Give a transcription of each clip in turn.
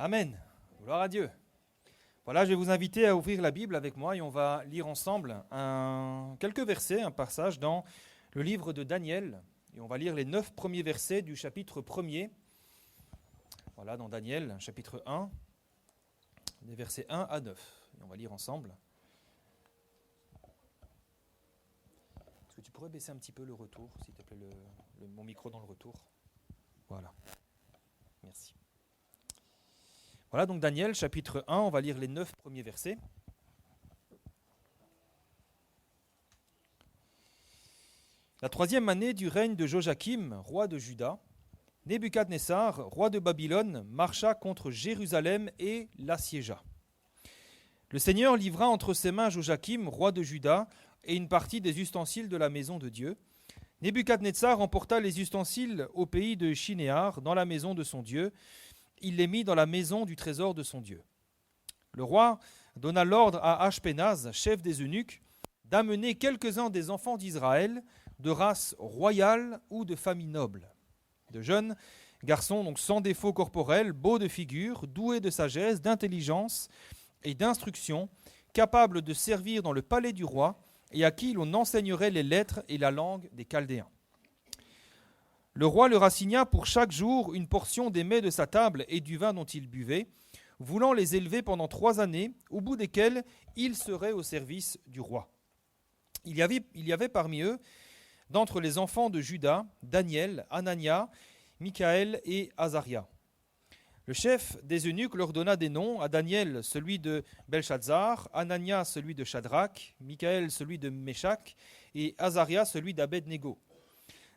Amen. Gloire à Dieu. Voilà, je vais vous inviter à ouvrir la Bible avec moi et on va lire ensemble quelques versets, un passage dans le livre de Daniel. Et on va lire les 9 premiers versets du chapitre 1er. Voilà, dans Daniel, chapitre 1, des versets 1 à 9. Et on va lire ensemble. Est-ce que tu pourrais baisser un petit peu le retour, s'il te plaît, mon micro dans le retour? Voilà. Merci. Voilà donc Daniel, chapitre 1, on va lire les 9 premiers versets. La 3e année du règne de Joachim, roi de Juda, Nebuchadnezzar, roi de Babylone, marcha contre Jérusalem et l'assiégea. Le Seigneur livra entre ses mains Joachim, roi de Juda, et une partie des ustensiles de la maison de Dieu. Nebuchadnezzar emporta les ustensiles au pays de Shinéar, dans la maison de son Dieu. Il les mit dans la maison du trésor de son Dieu. Le roi donna l'ordre à Ashpenaz, chef des eunuques, d'amener quelques-uns des enfants d'Israël, de race royale ou de famille noble. De jeunes garçons, donc sans défaut corporel, beaux de figure, doués de sagesse, d'intelligence et d'instruction, capables de servir dans le palais du roi et à qui l'on enseignerait les lettres et la langue des Chaldéens. Le roi leur assigna pour chaque jour une portion des mets de sa table et du vin dont ils buvaient, voulant les élever pendant 3 années, au bout desquelles ils seraient au service du roi. Il y avait parmi eux, d'entre les enfants de Juda, Daniel, Anania, Michaël et Azaria. Le chef des eunuques leur donna des noms, à Daniel celui de Belshazzar, Anania celui de Shadrach, Michaël celui de Méshach et Azaria celui d'Abed-Négo.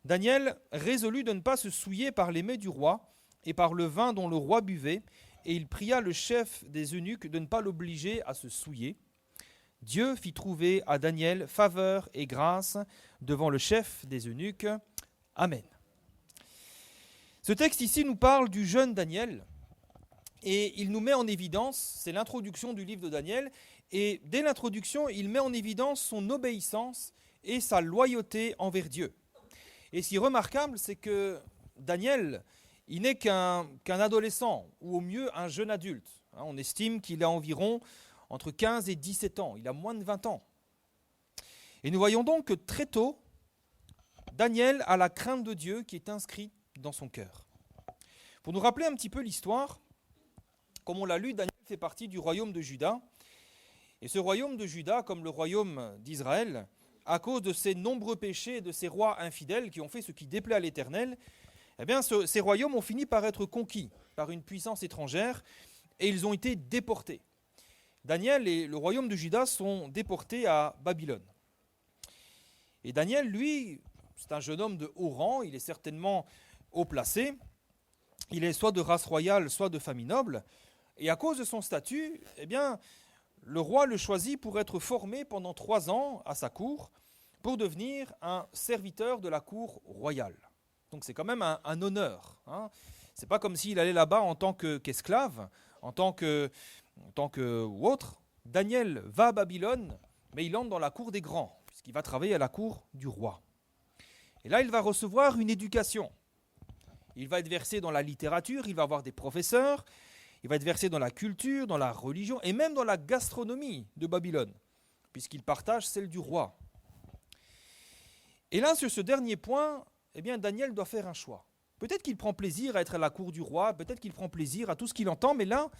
Daniel résolut de ne pas se souiller par les mets du roi et par le vin dont le roi buvait, et il pria le chef des eunuques de ne pas l'obliger à se souiller. Dieu fit trouver à Daniel faveur et grâce devant le chef des eunuques. Amen. Ce texte ici nous parle du jeune Daniel, et il nous met en évidence, c'est l'introduction du livre de Daniel, et dès l'introduction, il met en évidence son obéissance et sa loyauté envers Dieu. Et ce qui est remarquable, c'est que Daniel, il n'est qu'un adolescent, ou au mieux un jeune adulte. On estime qu'il a environ entre 15 et 17 ans, il a moins de 20 ans. Et nous voyons donc que très tôt, Daniel a la crainte de Dieu qui est inscrite dans son cœur. Pour nous rappeler un petit peu l'histoire, comme on l'a lu, Daniel fait partie du royaume de Juda. Et ce royaume de Juda, comme le royaume d'Israël, à cause de ces nombreux péchés et de ces rois infidèles qui ont fait ce qui déplaît à l'Éternel, eh bien, ces royaumes ont fini par être conquis par une puissance étrangère et ils ont été déportés. Daniel et le royaume de Juda sont déportés à Babylone. Et Daniel, lui, c'est un jeune homme de haut rang, il est certainement haut placé, il est soit de race royale, soit de famille noble, et à cause de son statut, eh bien, le roi le choisit pour être formé pendant 3 ans à sa cour pour devenir un serviteur de la cour royale. Donc c'est quand même un honneur. C'est pas comme s'il allait là-bas en tant qu'esclave, en tant que ou autre. Daniel va à Babylone, mais il entre dans la cour des grands, puisqu'il va travailler à la cour du roi. Et là, il va recevoir une éducation. Il va être versé dans la littérature, il va avoir des professeurs, il va être versé dans la culture, dans la religion et même dans la gastronomie de Babylone, puisqu'il partage celle du roi. Et là, sur ce dernier point, eh bien, Daniel doit faire un choix. Peut-être qu'il prend plaisir à être à la cour du roi, peut-être qu'il prend plaisir à tout ce qu'il entend, mais là,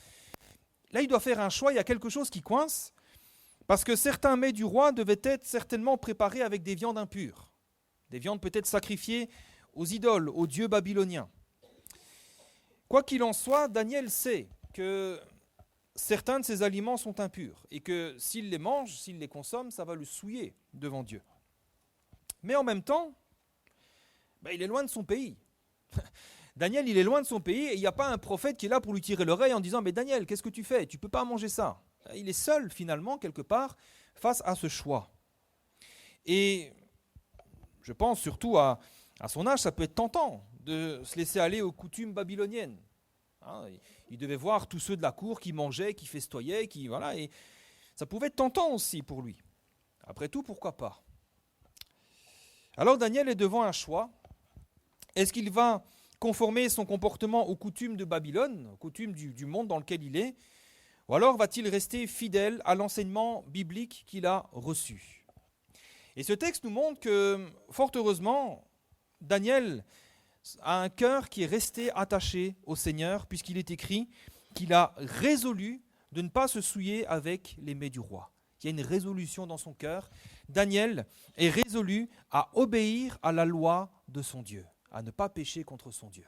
il doit faire un choix, il y a quelque chose qui coince, parce que certains mets du roi devaient être certainement préparés avec des viandes impures, des viandes peut-être sacrifiées aux idoles, aux dieux babyloniens. Quoi qu'il en soit, Daniel sait que certains de ces aliments sont impurs et que s'il les mange, s'il les consomme, ça va le souiller devant Dieu. Mais en même temps, il est loin de son pays. Daniel, il est loin de son pays et il n'y a pas un prophète qui est là pour lui tirer l'oreille en disant « Mais Daniel, qu'est-ce que tu fais? Tu ne peux pas manger ça. » Il est seul finalement, quelque part, face à ce choix. Et je pense surtout à son âge, ça peut être tentant de se laisser aller aux coutumes babyloniennes. Il devait voir tous ceux de la cour qui mangeaient, qui festoyaient, et ça pouvait être tentant aussi pour lui. Après tout, pourquoi pas? Alors Daniel est devant un choix. Est-ce qu'il va conformer son comportement aux coutumes de Babylone, aux coutumes du monde dans lequel il est, ou alors va-t-il rester fidèle à l'enseignement biblique qu'il a reçu? Et ce texte nous montre que, fort heureusement, Daniel a un cœur qui est resté attaché au Seigneur, puisqu'il est écrit qu'il a résolu de ne pas se souiller avec les mets du roi. Il y a une résolution dans son cœur. Daniel est résolu à obéir à la loi de son Dieu, à ne pas pécher contre son Dieu.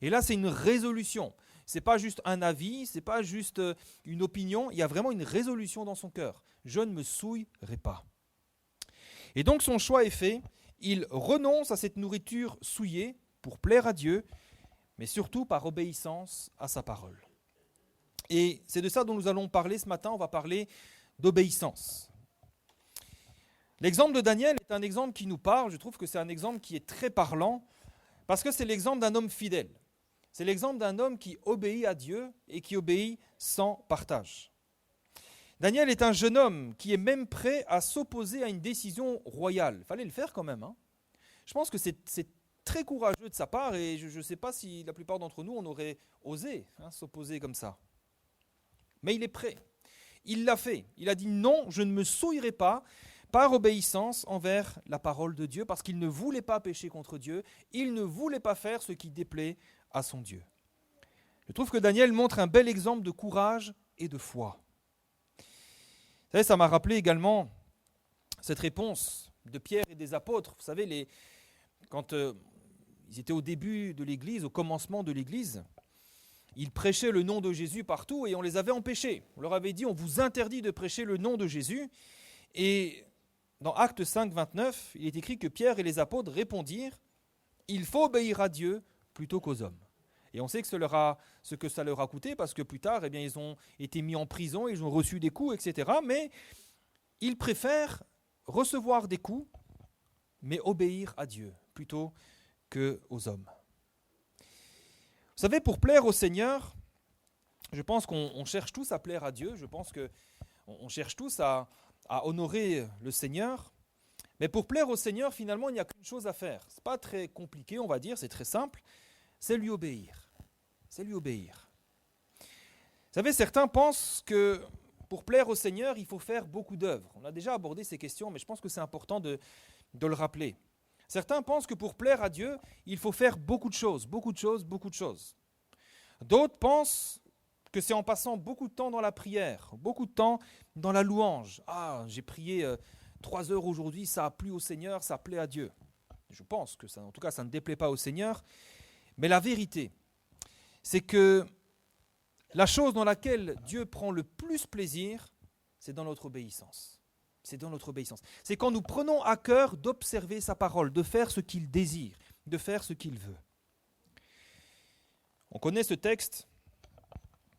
Et là, c'est une résolution. Ce n'est pas juste un avis, ce n'est pas juste une opinion, il y a vraiment une résolution dans son cœur. Je ne me souillerai pas. Et donc son choix est fait, il renonce à cette nourriture souillée pour plaire à Dieu, mais surtout par obéissance à sa parole. Et c'est de ça dont nous allons parler ce matin, on va parler d'obéissance. L'exemple de Daniel est un exemple qui nous parle, je trouve que c'est un exemple qui est très parlant, parce que c'est l'exemple d'un homme fidèle. C'est l'exemple d'un homme qui obéit à Dieu et qui obéit sans partage. Daniel est un jeune homme qui est même prêt à s'opposer à une décision royale. Il fallait le faire quand même. Je pense que c'est très courageux de sa part et je ne sais pas si la plupart d'entre nous on aurait osé s'opposer comme ça. Mais il est prêt. Il l'a fait. Il a dit non, je ne me souillerai pas par obéissance envers la parole de Dieu parce qu'il ne voulait pas pécher contre Dieu. Il ne voulait pas faire ce qui déplaît à son Dieu. Je trouve que Daniel montre un bel exemple de courage et de foi. Vous savez, ça m'a rappelé également cette réponse de Pierre et des apôtres. Vous savez, quand ils étaient au début de l'Église, au commencement de l'Église, ils prêchaient le nom de Jésus partout et on les avait empêchés. On leur avait dit, on vous interdit de prêcher le nom de Jésus. Et dans Actes 5, 29, il est écrit que Pierre et les apôtres répondirent, il faut obéir à Dieu plutôt qu'aux hommes. Et on sait que ce que ça leur a coûté, parce que plus tard, ils ont été mis en prison, ils ont reçu des coups, etc. Mais ils préfèrent recevoir des coups, mais obéir à Dieu, plutôt qu'aux hommes. Vous savez, pour plaire au Seigneur, je pense qu'on cherche tous à plaire à Dieu, je pense qu'on cherche tous à honorer le Seigneur. Mais pour plaire au Seigneur, finalement, il n'y a qu'une chose à faire. Ce n'est pas très compliqué, on va dire, c'est très simple. C'est lui obéir. C'est lui obéir. Vous savez, certains pensent que pour plaire au Seigneur, il faut faire beaucoup d'œuvres. On a déjà abordé ces questions, mais je pense que c'est important de le rappeler. Certains pensent que pour plaire à Dieu, il faut faire beaucoup de choses, beaucoup de choses, beaucoup de choses. D'autres pensent que c'est en passant beaucoup de temps dans la prière, beaucoup de temps dans la louange. Ah, j'ai prié 3 heures aujourd'hui, ça a plu au Seigneur, ça plaît à Dieu. Je pense que ça, en tout cas, ça ne déplaît pas au Seigneur. Mais la vérité, c'est que la chose dans laquelle Dieu prend le plus plaisir, c'est dans notre obéissance. C'est dans notre obéissance. C'est quand nous prenons à cœur d'observer sa parole, de faire ce qu'il désire, de faire ce qu'il veut. On connaît ce texte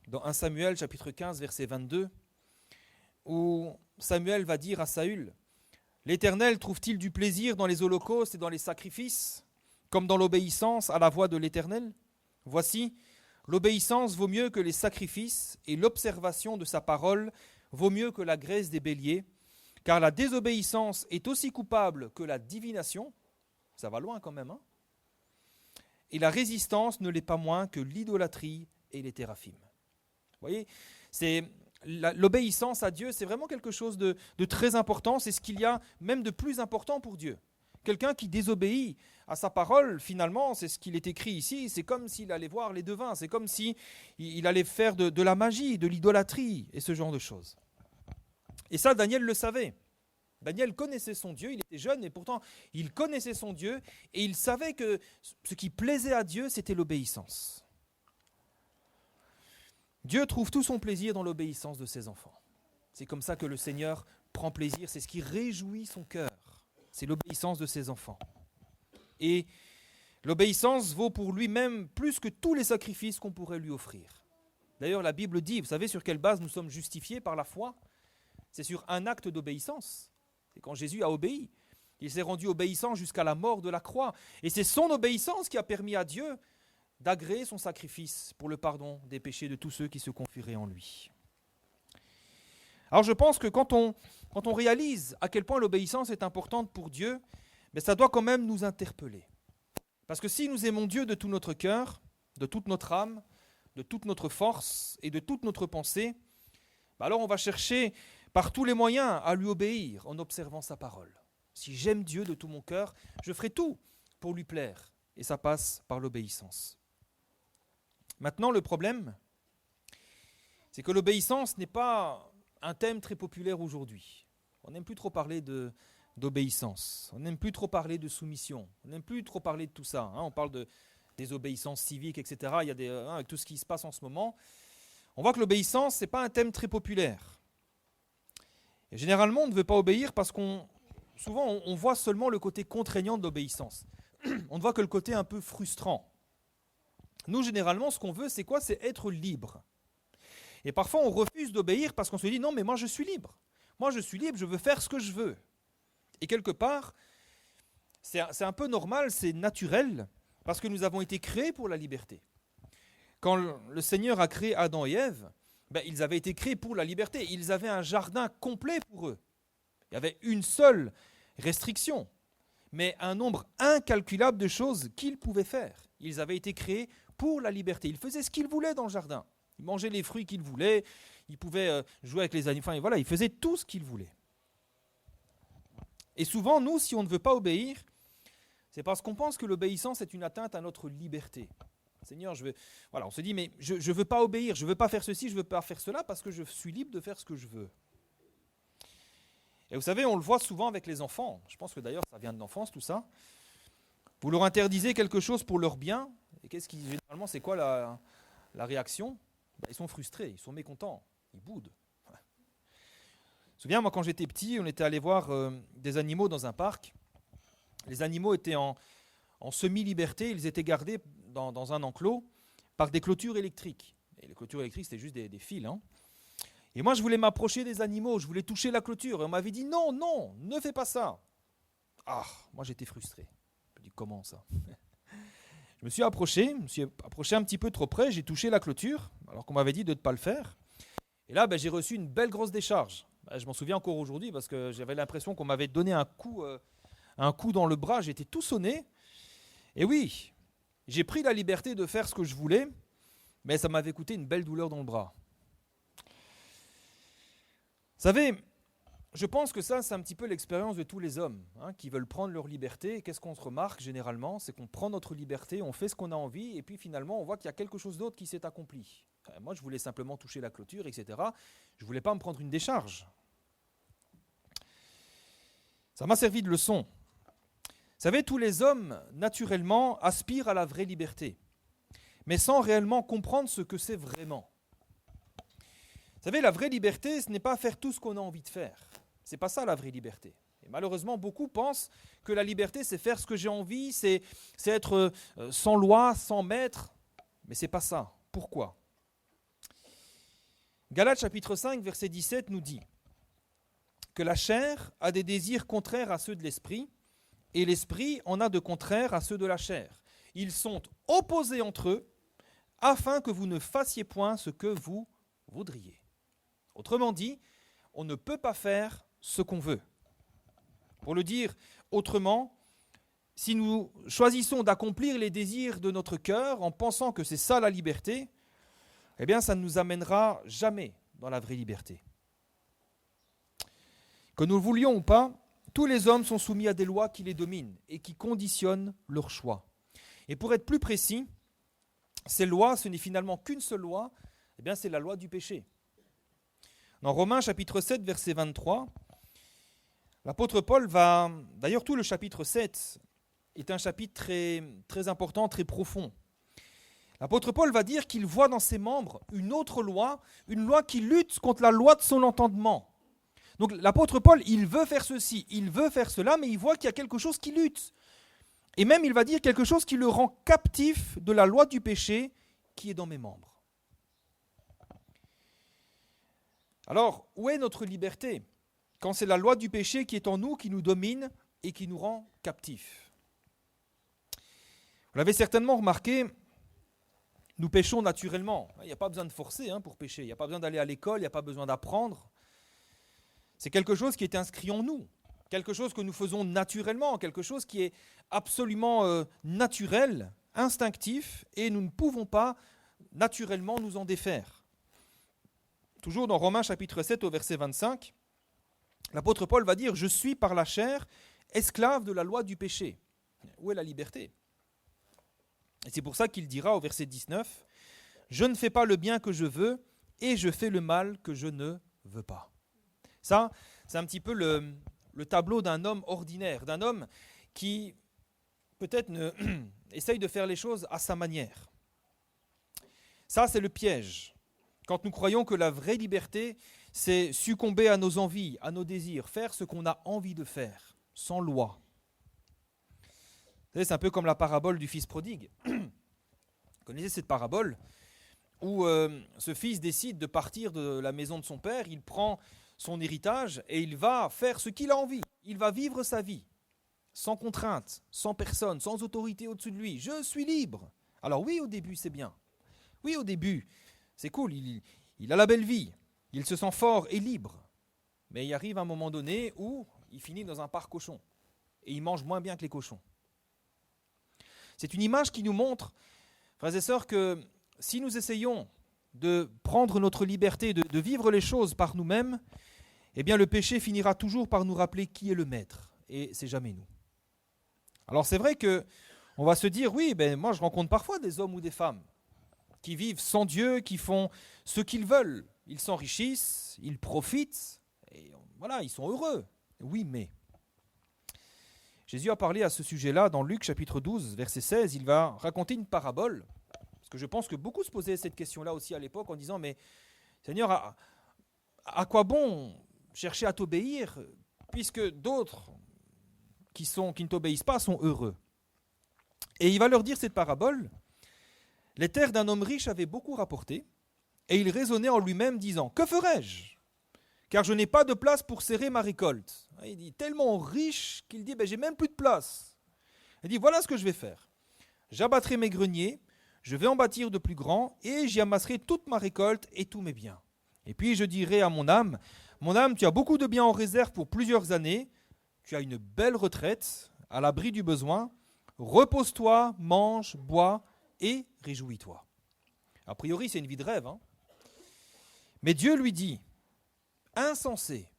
dans 1 Samuel chapitre 15 verset 22 où Samuel va dire à Saül « L'Éternel trouve-t-il du plaisir dans les holocaustes et dans les sacrifices, comme dans l'obéissance à la voix de l'Éternel ? Voici, l'obéissance vaut mieux que les sacrifices et l'observation de sa parole vaut mieux que la graisse des béliers, car la désobéissance est aussi coupable que la divination. » Ça va loin quand même, et la résistance ne l'est pas moins que l'idolâtrie et les théraphim. Vous voyez, l'obéissance à Dieu, c'est vraiment quelque chose de très important. C'est ce qu'il y a même de plus important pour Dieu. Quelqu'un qui désobéit à sa parole, finalement, c'est ce qu'il est écrit ici, c'est comme s'il allait voir les devins, c'est comme s'il allait faire de la magie, de l'idolâtrie et ce genre de choses. Et ça, Daniel le savait. Daniel connaissait son Dieu, il était jeune, mais pourtant, il connaissait son Dieu et il savait que ce qui plaisait à Dieu, c'était l'obéissance. Dieu trouve tout son plaisir dans l'obéissance de ses enfants. C'est comme ça que le Seigneur prend plaisir, c'est ce qui réjouit son cœur. C'est l'obéissance de ses enfants. Et l'obéissance vaut pour lui-même plus que tous les sacrifices qu'on pourrait lui offrir. D'ailleurs, la Bible dit, vous savez sur quelle base nous sommes justifiés par la foi ? C'est sur un acte d'obéissance. C'est quand Jésus a obéi. Il s'est rendu obéissant jusqu'à la mort de la croix. Et c'est son obéissance qui a permis à Dieu d'agréer son sacrifice pour le pardon des péchés de tous ceux qui se confieraient en lui. Alors je pense que quand on réalise à quel point l'obéissance est importante pour Dieu, ça doit quand même nous interpeller. Parce que si nous aimons Dieu de tout notre cœur, de toute notre âme, de toute notre force et de toute notre pensée, alors on va chercher par tous les moyens à lui obéir en observant sa parole. Si j'aime Dieu de tout mon cœur, je ferai tout pour lui plaire. Et ça passe par l'obéissance. Maintenant, le problème, c'est que l'obéissance n'est pas un thème très populaire aujourd'hui. On n'aime plus trop parler d'obéissance. On n'aime plus trop parler de soumission. On n'aime plus trop parler de tout ça. On parle des obéissances civiques, etc. Il y a avec tout ce qui se passe en ce moment. On voit que l'obéissance, ce n'est pas un thème très populaire. Et généralement, on ne veut pas obéir parce souvent, on voit seulement le côté contraignant de l'obéissance. On ne voit que le côté un peu frustrant. Nous, généralement, ce qu'on veut, c'est quoi ? C'est être libre. Et parfois, on refuse d'obéir parce qu'on se dit « Non, mais moi, je suis libre. Moi, je suis libre, je veux faire ce que je veux. » Et quelque part, c'est un peu normal, c'est naturel, parce que nous avons été créés pour la liberté. Quand le Seigneur a créé Adam et Ève, ils avaient été créés pour la liberté. Ils avaient un jardin complet pour eux. Il y avait une seule restriction, mais un nombre incalculable de choses qu'ils pouvaient faire. Ils avaient été créés pour la liberté. Ils faisaient ce qu'ils voulaient dans le jardin. Ils mangeaient les fruits qu'ils voulaient, ils pouvaient jouer avec les animaux. Enfin, voilà, ils faisaient tout ce qu'ils voulaient. Et souvent, nous, si on ne veut pas obéir, c'est parce qu'on pense que l'obéissance est une atteinte à notre liberté. Seigneur, on se dit, mais je ne veux pas obéir, je ne veux pas faire ceci, je ne veux pas faire cela, parce que je suis libre de faire ce que je veux. Et vous savez, on le voit souvent avec les enfants. Je pense que d'ailleurs, ça vient de l'enfance, tout ça. Vous leur interdisez quelque chose pour leur bien, et généralement, c'est quoi la réaction ? Ils sont frustrés, ils sont mécontents, ils boudent. Je me souviens, moi, quand j'étais petit, on était allé voir des animaux dans un parc. Les animaux étaient en semi-liberté, ils étaient gardés dans un enclos par des clôtures électriques. Et les clôtures électriques, c'était juste des fils. Et moi, je voulais m'approcher des animaux, je voulais toucher la clôture. Et on m'avait dit, non, ne fais pas ça. Ah, moi, j'étais frustré. Je me dis, comment ça ? Je me suis approché un petit peu trop près, j'ai touché la clôture, alors qu'on m'avait dit de ne pas le faire. Et là, j'ai reçu une belle grosse décharge. Je m'en souviens encore aujourd'hui parce que j'avais l'impression qu'on m'avait donné un coup dans le bras, j'étais tout sonné. Et oui, j'ai pris la liberté de faire ce que je voulais, mais ça m'avait coûté une belle douleur dans le bras. Vous savez, je pense que ça, c'est un petit peu l'expérience de tous les hommes qui veulent prendre leur liberté. Et qu'est-ce qu'on se remarque généralement ? C'est qu'on prend notre liberté, on fait ce qu'on a envie, et puis finalement, on voit qu'il y a quelque chose d'autre qui s'est accompli. Moi, je voulais simplement toucher la clôture, etc. Je ne voulais pas me prendre une décharge. Ça m'a servi de leçon. Vous savez, tous les hommes, naturellement, aspirent à la vraie liberté, mais sans réellement comprendre ce que c'est vraiment. Vous savez, la vraie liberté, ce n'est pas faire tout ce qu'on a envie de faire. Ce n'est pas ça la vraie liberté. Et malheureusement, beaucoup pensent que la liberté, c'est faire ce que j'ai envie, c'est être sans loi, sans maître. Mais ce n'est pas ça. Pourquoi ? Galates chapitre 5, verset 17 nous dit que la chair a des désirs contraires à ceux de l'esprit, et l'esprit en a de contraires à ceux de la chair. Ils sont opposés entre eux, afin que vous ne fassiez point ce que vous voudriez. Autrement dit, on ne peut pas faire ce qu'on veut. Pour le dire autrement, si nous choisissons d'accomplir les désirs de notre cœur en pensant que c'est ça la liberté, eh bien ça ne nous amènera jamais dans la vraie liberté. Que nous le voulions ou pas, tous les hommes sont soumis à des lois qui les dominent et qui conditionnent leur choix. Et pour être plus précis, ces lois, ce n'est finalement qu'une seule loi, eh bien c'est la loi du péché. Dans Romains chapitre 7, verset 23, l'apôtre Paul va, d'ailleurs tout le chapitre 7 est un chapitre très, très important, très profond. L'apôtre Paul va dire qu'il voit dans ses membres une autre loi, une loi qui lutte contre la loi de son entendement. Donc l'apôtre Paul, il veut faire ceci, il veut faire cela, mais il voit qu'il y a quelque chose qui lutte. Et même il va dire quelque chose qui le rend captif de la loi du péché qui est dans mes membres. Alors, où est notre liberté quand c'est la loi du péché qui est en nous, qui nous domine et qui nous rend captifs ? Vous l'avez certainement remarqué, nous péchons naturellement. Il n'y a pas besoin de forcer pour pécher, il n'y a pas besoin d'aller à l'école, il n'y a pas besoin d'apprendre. C'est quelque chose qui est inscrit en nous. quelque chose que nous faisons naturellement, quelque chose qui est absolument naturel, instinctif, et nous ne pouvons pas naturellement nous en défaire. Toujours dans Romains chapitre 7 au verset 25, l'apôtre Paul va dire « Je suis par la chair esclave de la loi du péché ». Où est la liberté ? Et c'est pour ça qu'il dira au verset 19 « Je ne fais pas le bien que je veux et je fais le mal que je ne veux pas ». Ça, c'est un petit peu le tableau d'un homme ordinaire, d'un homme qui peut-être essaye de faire les choses à sa manière. Ça, c'est le piège. Quand nous croyons que la vraie liberté, c'est succomber à nos envies, à nos désirs, faire ce qu'on a envie de faire, sans loi. Vous savez, c'est un peu comme la parabole du fils prodigue. Vous connaissez cette parabole où ce fils décide de partir de la maison de son père, il prend son héritage et il va faire ce qu'il a envie. Il va vivre sa vie, sans contrainte, sans personne, sans autorité au-dessus de lui. Je suis libre. Alors oui, au début, c'est bien. Oui, au début, c'est cool, il a la belle vie, il se sent fort et libre. Mais il arrive un moment donné où il finit dans un parc cochon et il mange moins bien que les cochons. C'est une image qui nous montre, frères et sœurs, que si nous essayons de prendre notre liberté, de vivre les choses par nous-mêmes, eh bien le péché finira toujours par nous rappeler qui est le maître, et c'est jamais nous. Alors c'est vrai qu'on va se dire, oui, moi je rencontre parfois des hommes ou des femmes qui vivent sans Dieu, qui font ce qu'ils veulent. Ils s'enrichissent, ils profitent, et voilà, ils sont heureux. Oui, mais Jésus a parlé à ce sujet-là dans Luc chapitre 12, verset 16. Il va raconter une parabole, parce que je pense que beaucoup se posaient cette question-là aussi à l'époque en disant, mais Seigneur, à quoi bon chercher à t'obéir, puisque d'autres qui ne t'obéissent pas sont heureux. Et il va leur dire cette parabole. Les terres d'un homme riche avaient beaucoup rapporté, et il raisonnait en lui-même, disant « Que ferai-je ? Car je n'ai pas de place pour serrer ma récolte. » Il dit tellement riche qu'il dit « J'ai même plus de place. » Il dit « Voilà ce que je vais faire. J'abattrai mes greniers, je vais en bâtir de plus grands, et j'y amasserai toute ma récolte et tous mes biens. Et puis je dirai à mon âme, tu as beaucoup de biens en réserve pour plusieurs années, tu as une belle retraite, à l'abri du besoin, repose-toi, mange, bois, et réjouis-toi. » A priori, c'est une vie de rêve. Mais Dieu lui dit, « Insensé,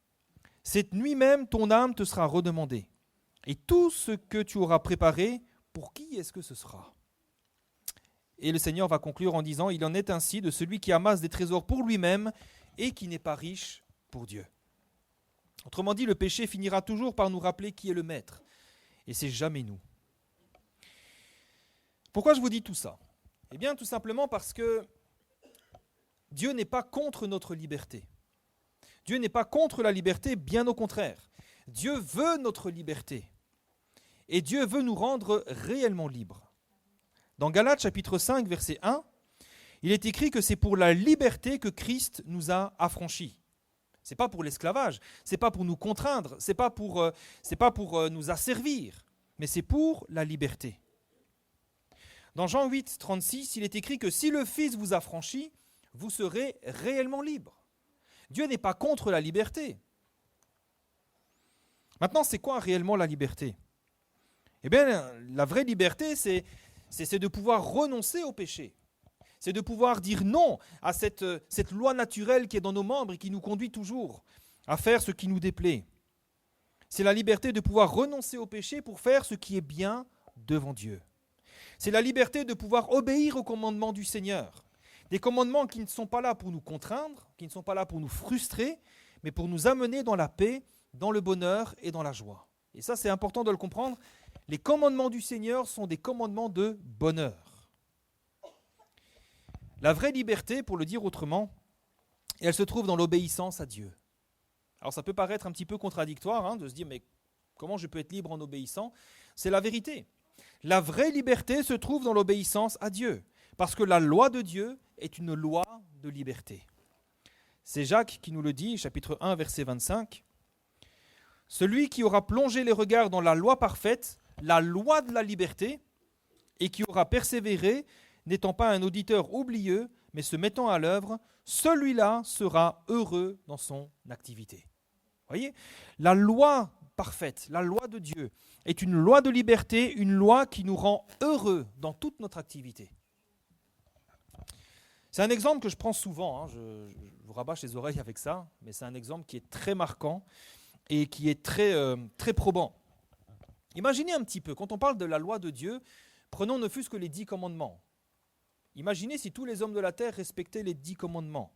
cette nuit même ton âme te sera redemandée. Et tout ce que tu auras préparé, pour qui est-ce que ce sera ?» Et le Seigneur va conclure en disant, « Il en est ainsi de celui qui amasse des trésors pour lui-même et qui n'est pas riche pour Dieu. » Autrement dit, le péché finira toujours par nous rappeler qui est le maître. Et c'est jamais nous. Pourquoi je vous dis tout ça ? Eh bien, tout simplement parce que Dieu n'est pas contre notre liberté. Dieu n'est pas contre la liberté, bien au contraire. Dieu veut notre liberté. Et Dieu veut nous rendre réellement libres. Dans Galates chapitre 5, verset 1, il est écrit que c'est pour la liberté que Christ nous a affranchis. Ce n'est pas pour l'esclavage, ce n'est pas pour nous contraindre, ce n'est pas pour nous asservir, mais c'est pour la liberté. Dans Jean 8, 36, il est écrit que si le Fils vous affranchit, vous serez réellement libre. Dieu n'est pas contre la liberté. Maintenant, c'est quoi réellement la liberté ? Eh bien, la vraie liberté, c'est de pouvoir renoncer au péché. C'est de pouvoir dire non à cette loi naturelle qui est dans nos membres et qui nous conduit toujours à faire ce qui nous déplaît. C'est la liberté de pouvoir renoncer au péché pour faire ce qui est bien devant Dieu. C'est la liberté de pouvoir obéir aux commandements du Seigneur. Des commandements qui ne sont pas là pour nous contraindre, qui ne sont pas là pour nous frustrer, mais pour nous amener dans la paix, dans le bonheur et dans la joie. Et ça, c'est important de le comprendre. Les commandements du Seigneur sont des commandements de bonheur. La vraie liberté, pour le dire autrement, elle se trouve dans l'obéissance à Dieu. Alors ça peut paraître un petit peu contradictoire de se dire, mais comment je peux être libre en obéissant ? C'est la vérité. La vraie liberté se trouve dans l'obéissance à Dieu, parce que la loi de Dieu est une loi de liberté. C'est Jacques qui nous le dit, chapitre 1, verset 25. « Celui qui aura plongé les regards dans la loi parfaite, la loi de la liberté, et qui aura persévéré, n'étant pas un auditeur oublieux, mais se mettant à l'œuvre, celui-là sera heureux dans son activité. » Voyez, la loi parfaite, la loi de Dieu, est une loi de liberté, une loi qui nous rend heureux dans toute notre activité. C'est un exemple que je prends souvent, hein, je vous rabâche les oreilles avec ça, mais c'est un exemple qui est très marquant et qui est très probant. Imaginez un petit peu, quand on parle de la loi de Dieu, prenons ne fût-ce que les 10 commandements. Imaginez si tous les hommes de la terre respectaient les 10 commandements.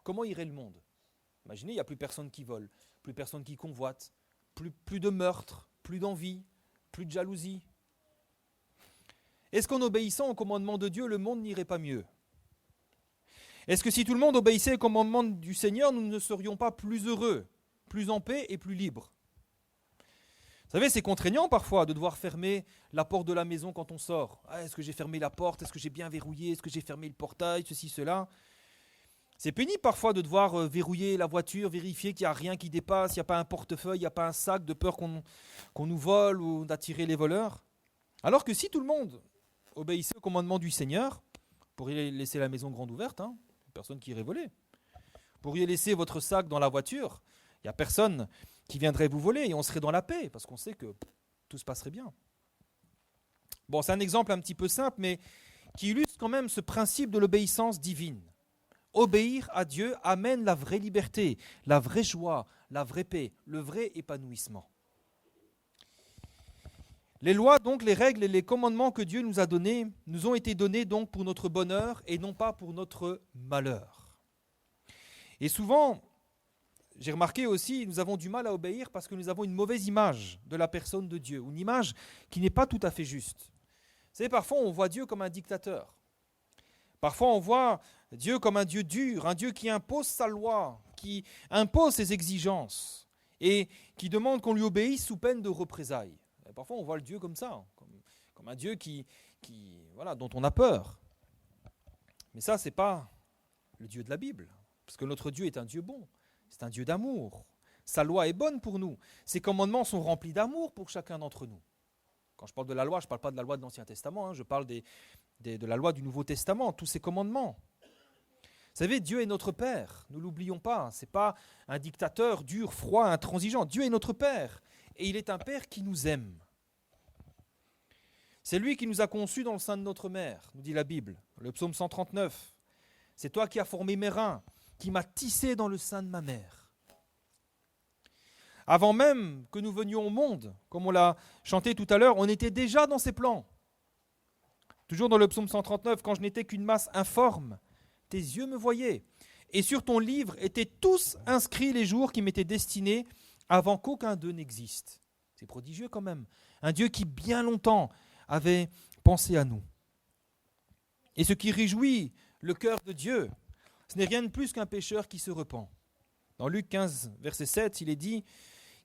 Comment irait le monde ? Imaginez, il n'y a plus personne qui vole, plus personne qui convoite, plus de meurtre, plus d'envie, plus de jalousie. Est-ce qu'en obéissant aux commandements de Dieu, le monde n'irait pas mieux ? Est-ce que si tout le monde obéissait aux commandements du Seigneur, nous ne serions pas plus heureux, plus en paix et plus libres ? Vous savez, c'est contraignant parfois de devoir fermer la porte de la maison quand on sort. Ah, est-ce que j'ai fermé la porte ? Est-ce que j'ai bien verrouillé ? Est-ce que j'ai fermé le portail ? Ceci, cela. C'est pénible parfois de devoir verrouiller la voiture, vérifier qu'il n'y a rien qui dépasse, il n'y a pas un portefeuille, il n'y a pas un sac, de peur qu'on nous vole ou d'attirer les voleurs. Alors que si tout le monde obéissait au commandement du Seigneur, vous pourriez laisser la maison grande ouverte, hein, personne qui irait voler. Vous pourriez laisser votre sac dans la voiture, il n'y a personne qui viendrait vous voler et on serait dans la paix parce qu'on sait que tout se passerait bien. Bon, c'est un exemple un petit peu simple, mais qui illustre quand même ce principe de l'obéissance divine. Obéir à Dieu amène la vraie liberté, la vraie joie, la vraie paix, le vrai épanouissement. Les lois, donc, les règles et les commandements que Dieu nous a donnés, nous ont été donnés donc pour notre bonheur et non pas pour notre malheur. Et souvent, j'ai remarqué aussi, nous avons du mal à obéir parce que nous avons une mauvaise image de la personne de Dieu, une image qui n'est pas tout à fait juste. Vous savez, parfois on voit Dieu comme un dictateur. Parfois on voit Dieu comme un Dieu dur, un Dieu qui impose sa loi, qui impose ses exigences et qui demande qu'on lui obéisse sous peine de représailles. Et parfois on voit le Dieu comme ça, comme un Dieu dont on a peur. Mais ça, ce n'est pas le Dieu de la Bible, parce que notre Dieu est un Dieu bon, c'est un Dieu d'amour. Sa loi est bonne pour nous, ses commandements sont remplis d'amour pour chacun d'entre nous. Quand je parle de la loi, je ne parle pas de la loi de l'Ancien Testament, je parle de la loi du Nouveau Testament, tous ces commandements. Vous savez, Dieu est notre Père, ne l'oublions pas, ce n'est pas un dictateur dur, froid, intransigeant. Dieu est notre Père et il est un Père qui nous aime. C'est lui qui nous a conçus dans le sein de notre mère, nous dit la Bible, le psaume 139. C'est toi qui as formé mes reins, qui m'as tissé dans le sein de ma mère. Avant même que nous venions au monde, comme on l'a chanté tout à l'heure, on était déjà dans ses plans. Toujours dans le psaume 139, quand je n'étais qu'une masse informe, tes yeux me voyaient. Et sur ton livre étaient tous inscrits les jours qui m'étaient destinés avant qu'aucun d'eux n'existe. C'est prodigieux quand même. Un Dieu qui bien longtemps avait pensé à nous. Et ce qui réjouit le cœur de Dieu, ce n'est rien de plus qu'un pécheur qui se repent. Dans Luc 15, verset 7, il est dit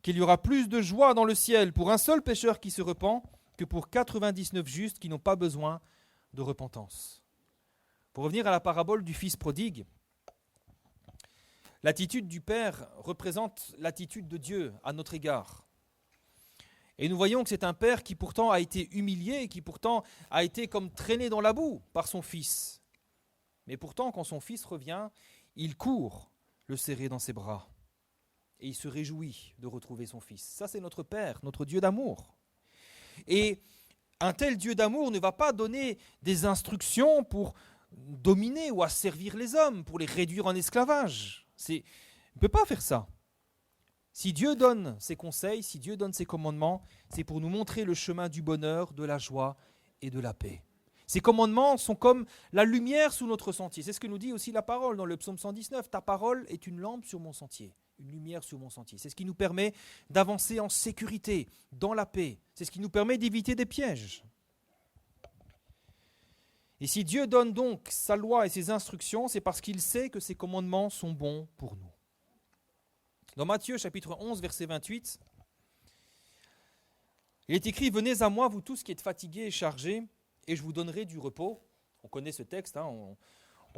qu'il y aura plus de joie dans le ciel pour un seul pécheur qui se repent que pour 99 justes qui n'ont pas besoin de repentance. Pour revenir à la parabole du fils prodigue, l'attitude du Père représente l'attitude de Dieu à notre égard. Et nous voyons que c'est un père qui pourtant a été humilié, qui pourtant a été comme traîné dans la boue par son fils. Mais pourtant, quand son fils revient, il court le serrer dans ses bras. Et il se réjouit de retrouver son fils. Ça, c'est notre Père, notre Dieu d'amour. Et un tel Dieu d'amour ne va pas donner des instructions pour dominer ou asservir les hommes, pour les réduire en esclavage. Il ne peut pas faire ça. Si Dieu donne ses conseils, si Dieu donne ses commandements, c'est pour nous montrer le chemin du bonheur, de la joie et de la paix. Ces commandements sont comme la lumière sous notre sentier. C'est ce que nous dit aussi la parole dans le psaume 119. Ta parole est une lampe sur mon sentier, une lumière sur mon sentier. C'est ce qui nous permet d'avancer en sécurité, dans la paix. C'est ce qui nous permet d'éviter des pièges. Et si Dieu donne donc sa loi et ses instructions, c'est parce qu'il sait que ses commandements sont bons pour nous. Dans Matthieu chapitre 11, verset 28, il est écrit « Venez à moi, vous tous qui êtes fatigués et chargés, et je vous donnerai du repos. » On connaît ce texte, on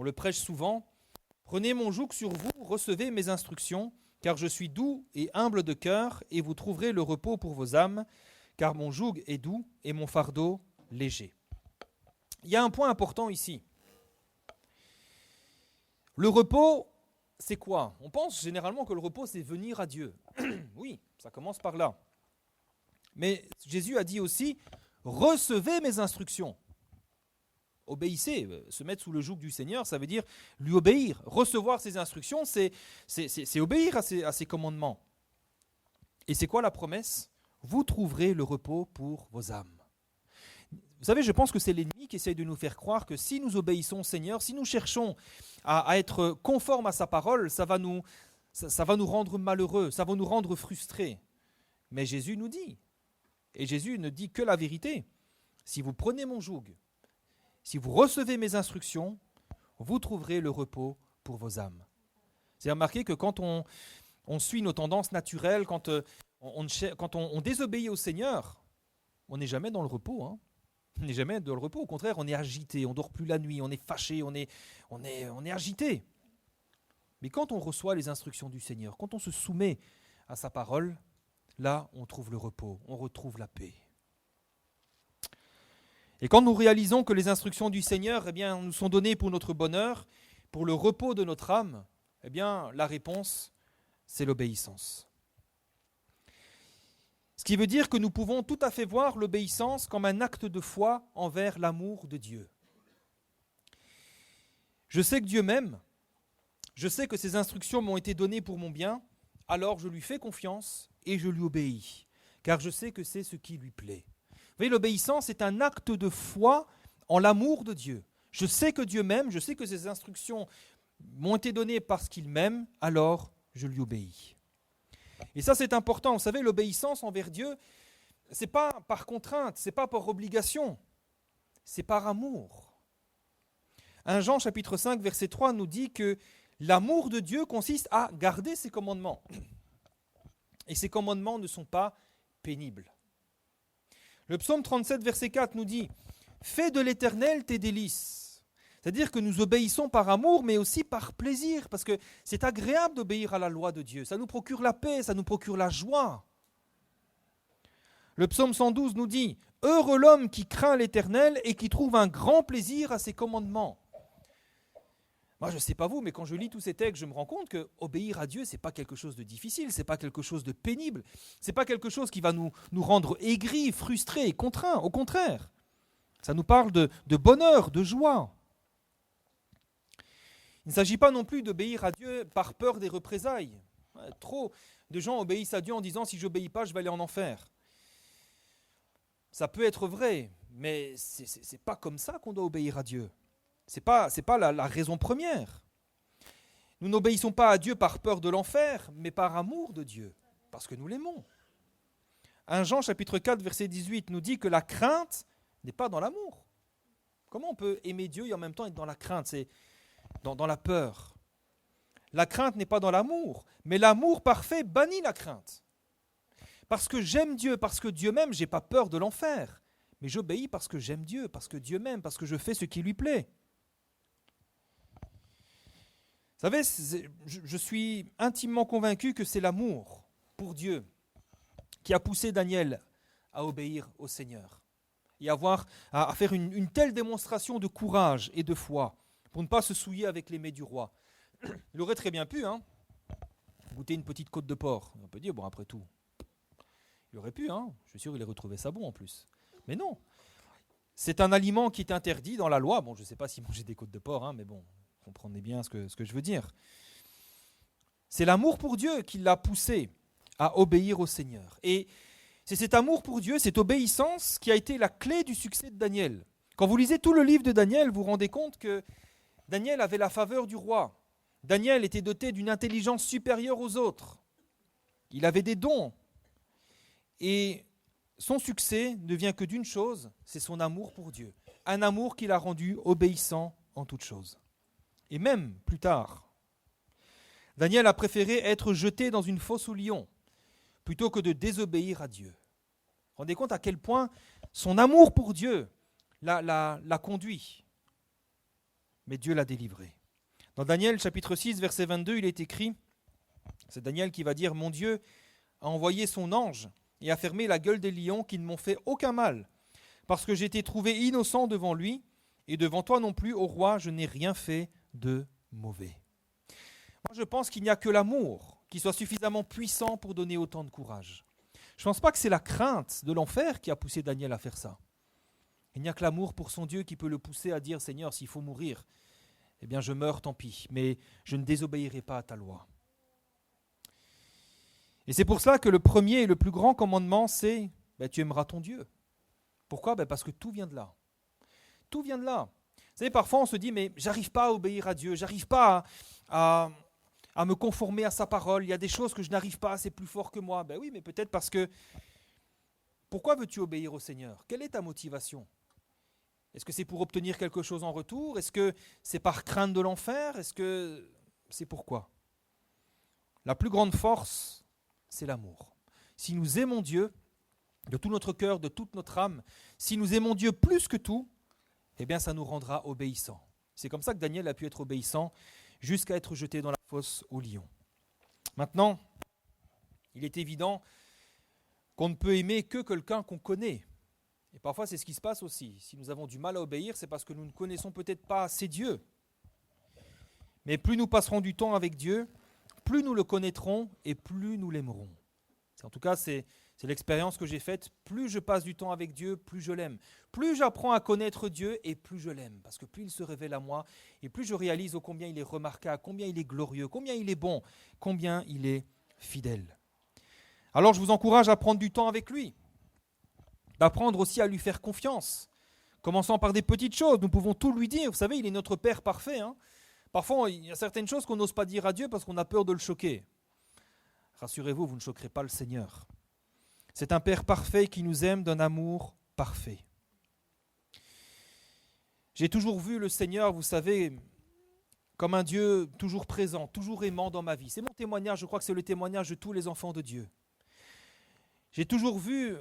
le prêche souvent. « Prenez mon joug sur vous, recevez mes instructions, car je suis doux et humble de cœur, et vous trouverez le repos pour vos âmes, car mon joug est doux et mon fardeau léger. » Il y a un point important ici. Le repos, c'est quoi ? On pense généralement que le repos, c'est venir à Dieu. Oui, ça commence par là. Mais Jésus a dit aussi, recevez mes instructions. Obéissez, se mettre sous le joug du Seigneur, ça veut dire lui obéir. Recevoir ses instructions, c'est obéir à ses commandements. Et c'est quoi la promesse? Vous trouverez le repos pour vos âmes. Vous savez, je pense que c'est l'ennemi qui essaye de nous faire croire que si nous obéissons au Seigneur, si nous cherchons à être conformes à sa parole, ça va nous rendre malheureux, ça va nous rendre frustrés. Mais Jésus nous dit, et Jésus ne dit que la vérité, si vous prenez mon joug, si vous recevez mes instructions, vous trouverez le repos pour vos âmes. C'est remarqué que quand on suit nos tendances naturelles, quand on désobéit au Seigneur, on n'est jamais dans le repos. On n'est jamais dans le repos. Au contraire, on est agité, on ne dort plus la nuit, on est fâché, on est agité. Mais quand on reçoit les instructions du Seigneur, quand on se soumet à sa parole, là, on trouve le repos, on retrouve la paix. Et quand nous réalisons que les instructions du Seigneur nous sont données pour notre bonheur, pour le repos de notre âme, la réponse, c'est l'obéissance. Ce qui veut dire que nous pouvons tout à fait voir l'obéissance comme un acte de foi envers l'amour de Dieu. Je sais que Dieu m'aime, je sais que ses instructions m'ont été données pour mon bien, alors je lui fais confiance et je lui obéis, car je sais que c'est ce qui lui plaît. Vous voyez, l'obéissance est un acte de foi en l'amour de Dieu. Je sais que Dieu m'aime, je sais que ses instructions m'ont été données parce qu'il m'aime, alors je lui obéis. Et ça, c'est important. Vous savez, l'obéissance envers Dieu, ce n'est pas par contrainte, ce n'est pas par obligation, c'est par amour. 1 Jean chapitre 5, verset 3 nous dit que l'amour de Dieu consiste à garder ses commandements. Et ces commandements ne sont pas pénibles. Le psaume 37, verset 4 nous dit « Fais de l'Éternel tes délices ». C'est-à-dire que nous obéissons par amour, mais aussi par plaisir, parce que c'est agréable d'obéir à la loi de Dieu. Ça nous procure la paix, ça nous procure la joie. Le psaume 112 nous dit « Heureux l'homme qui craint l'Éternel et qui trouve un grand plaisir à ses commandements ». Moi, je ne sais pas vous, mais quand je lis tous ces textes, je me rends compte que obéir à Dieu, ce n'est pas quelque chose de difficile, ce n'est pas quelque chose de pénible, ce n'est pas quelque chose qui va nous rendre aigris, frustrés et contraints. Au contraire, ça nous parle de bonheur, de joie. Il ne s'agit pas non plus d'obéir à Dieu par peur des représailles. Trop de gens obéissent à Dieu en disant « si je n'obéis pas, je vais aller en enfer ». Ça peut être vrai, mais ce n'est pas comme ça qu'on doit obéir à Dieu. Ce n'est pas la raison première. Nous n'obéissons pas à Dieu par peur de l'enfer, mais par amour de Dieu, parce que nous l'aimons. 1 Jean chapitre 4, verset 18 nous dit que la crainte n'est pas dans l'amour. Comment on peut aimer Dieu et en même temps être dans la crainte? C'est dans la peur. La crainte n'est pas dans l'amour, mais l'amour parfait bannit la crainte. Parce que j'aime Dieu, parce que Dieu m'aime, je n'ai pas peur de l'enfer. Mais j'obéis parce que j'aime Dieu, parce que Dieu m'aime, parce que je fais ce qui lui plaît. Vous savez, je suis intimement convaincu que c'est l'amour pour Dieu qui a poussé Daniel à obéir au Seigneur et à faire une telle démonstration de courage et de foi pour ne pas se souiller avec les mets du roi. Il aurait très bien pu goûter une petite côte de porc. On peut dire, bon, après tout, il aurait pu, je suis sûr qu'il aurait retrouvé ça bon en plus. Mais non, c'est un aliment qui est interdit dans la loi. Bon, je ne sais pas s'il mangeait des côtes de porc, mais bon, comprenez bien ce que je veux dire. C'est l'amour pour Dieu qui l'a poussé à obéir au Seigneur. Et c'est cet amour pour Dieu, cette obéissance qui a été la clé du succès de Daniel. Quand vous lisez tout le livre de Daniel, vous vous rendez compte que Daniel avait la faveur du roi. Daniel était doté d'une intelligence supérieure aux autres. Il avait des dons. Et son succès ne vient que d'une chose, c'est son amour pour Dieu. Un amour qui l'a rendu obéissant en toutes choses. Et même plus tard, Daniel a préféré être jeté dans une fosse aux lions plutôt que de désobéir à Dieu. Vous vous rendez compte à quel point son amour pour Dieu l'a conduit. Mais Dieu l'a délivré. Dans Daniel chapitre 6, verset 22, il est écrit, c'est Daniel qui va dire « Mon Dieu a envoyé son ange et a fermé la gueule des lions qui ne m'ont fait aucun mal, parce que j'ai été trouvé innocent devant lui, et devant toi non plus, ô roi, je n'ai rien fait de mauvais. » Moi, je pense qu'il n'y a que l'amour qui soit suffisamment puissant pour donner autant de courage. Je ne pense pas que c'est la crainte de l'enfer qui a poussé Daniel à faire ça. Il n'y a que l'amour pour son Dieu qui peut le pousser à dire « Seigneur, s'il faut mourir, eh bien je meurs, tant pis, mais je ne désobéirai pas à ta loi. » Et c'est pour cela que le premier et le plus grand commandement, c'est tu aimeras ton Dieu. Pourquoi ? Parce que tout vient de là. Tout vient de là. Vous savez, parfois on se dit, mais j'arrive pas à obéir à Dieu, j'arrive pas à me conformer à sa parole, il y a des choses que je n'arrive pas, c'est plus fort que moi. Oui, mais peut-être parce que, pourquoi veux-tu obéir au Seigneur ? Quelle est ta motivation ? Est-ce que c'est pour obtenir quelque chose en retour ? Est-ce que c'est par crainte de l'enfer ? Est-ce que c'est pourquoi ? La plus grande force, c'est l'amour. Si nous aimons Dieu de tout notre cœur, de toute notre âme, si nous aimons Dieu plus que tout, eh bien ça nous rendra obéissants. C'est comme ça que Daniel a pu être obéissant jusqu'à être jeté dans la fosse aux lions. Maintenant, il est évident qu'on ne peut aimer que quelqu'un qu'on connaît. Et parfois c'est ce qui se passe aussi. Si nous avons du mal à obéir, c'est parce que nous ne connaissons peut-être pas assez Dieu. Mais plus nous passerons du temps avec Dieu, plus nous le connaîtrons et plus nous l'aimerons. En tout cas, c'est l'expérience que j'ai faite. Plus je passe du temps avec Dieu, plus je l'aime. Plus j'apprends à connaître Dieu et plus je l'aime. Parce que plus il se révèle à moi et plus je réalise combien il est remarquable, combien il est glorieux, combien il est bon, combien il est fidèle. Alors je vous encourage à prendre du temps avec lui, d'apprendre aussi à lui faire confiance. Commençant par des petites choses, nous pouvons tout lui dire. Vous savez, il est notre Père parfait. Parfois, il y a certaines choses qu'on n'ose pas dire à Dieu parce qu'on a peur de le choquer. Rassurez-vous, vous ne choquerez pas le Seigneur. C'est un Père parfait qui nous aime d'un amour parfait. J'ai toujours vu le Seigneur, vous savez, comme un Dieu toujours présent, toujours aimant dans ma vie. C'est mon témoignage, je crois que c'est le témoignage de tous les enfants de Dieu. J'ai toujours vu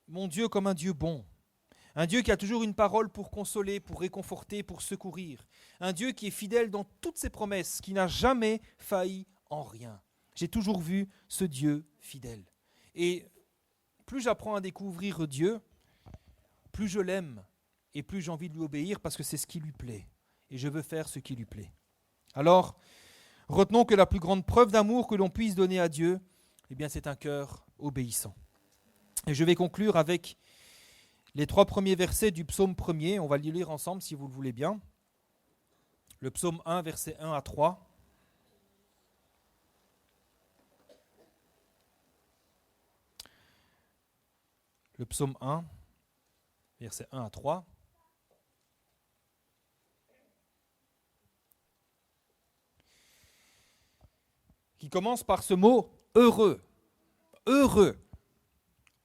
mon Dieu comme un Dieu bon. Un Dieu qui a toujours une parole pour consoler, pour réconforter, pour secourir. Un Dieu qui est fidèle dans toutes ses promesses, qui n'a jamais failli en rien. J'ai toujours vu ce Dieu fidèle. Et plus j'apprends à découvrir Dieu, plus je l'aime et plus j'ai envie de lui obéir parce que c'est ce qui lui plaît. Et je veux faire ce qui lui plaît. Alors, retenons que la plus grande preuve d'amour que l'on puisse donner à Dieu, c'est un cœur obéissant. Et je vais conclure avec les 3 premiers versets du psaume 1er. On va les lire ensemble si vous le voulez bien. Le psaume 1, versets 1 à 3. Le psaume 1, versets 1 à 3. Qui commence par ce mot « heureux ». Heureux.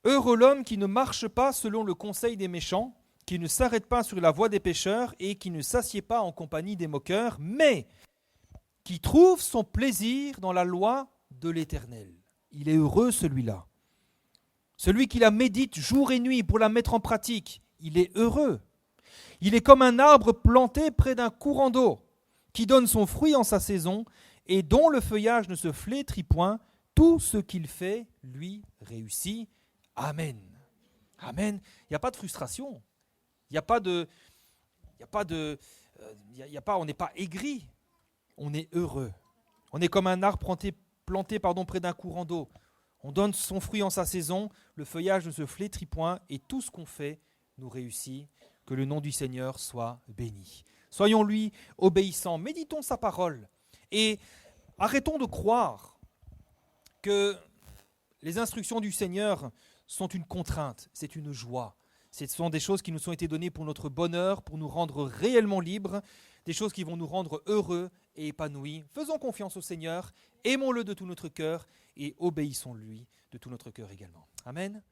Heureux l'homme qui ne marche pas selon le conseil des méchants, qui ne s'arrête pas sur la voie des pécheurs et qui ne s'assied pas en compagnie des moqueurs, mais qui trouve son plaisir dans la loi de l'Éternel. Il est heureux celui-là. Celui qui la médite jour et nuit pour la mettre en pratique, il est heureux. Il est comme un arbre planté près d'un courant d'eau, qui donne son fruit en sa saison et dont le feuillage ne se flétrit point. Tout ce qu'il fait, lui, réussit. Amen. Amen. Il n'y a pas de frustration. Il n'y a pas on n'est pas aigri. On est heureux. On est comme un arbre planté près d'un courant d'eau. On donne son fruit en sa saison, le feuillage ne se flétrit point et tout ce qu'on fait nous réussit. Que le nom du Seigneur soit béni. Soyons lui obéissants, méditons sa parole et arrêtons de croire que les instructions du Seigneur sont une contrainte, c'est une joie. Ce sont des choses qui nous ont été données pour notre bonheur, pour nous rendre réellement libres, des choses qui vont nous rendre heureux et épanouis. Faisons confiance au Seigneur, aimons-le de tout notre cœur et obéissons-lui de tout notre cœur également. Amen.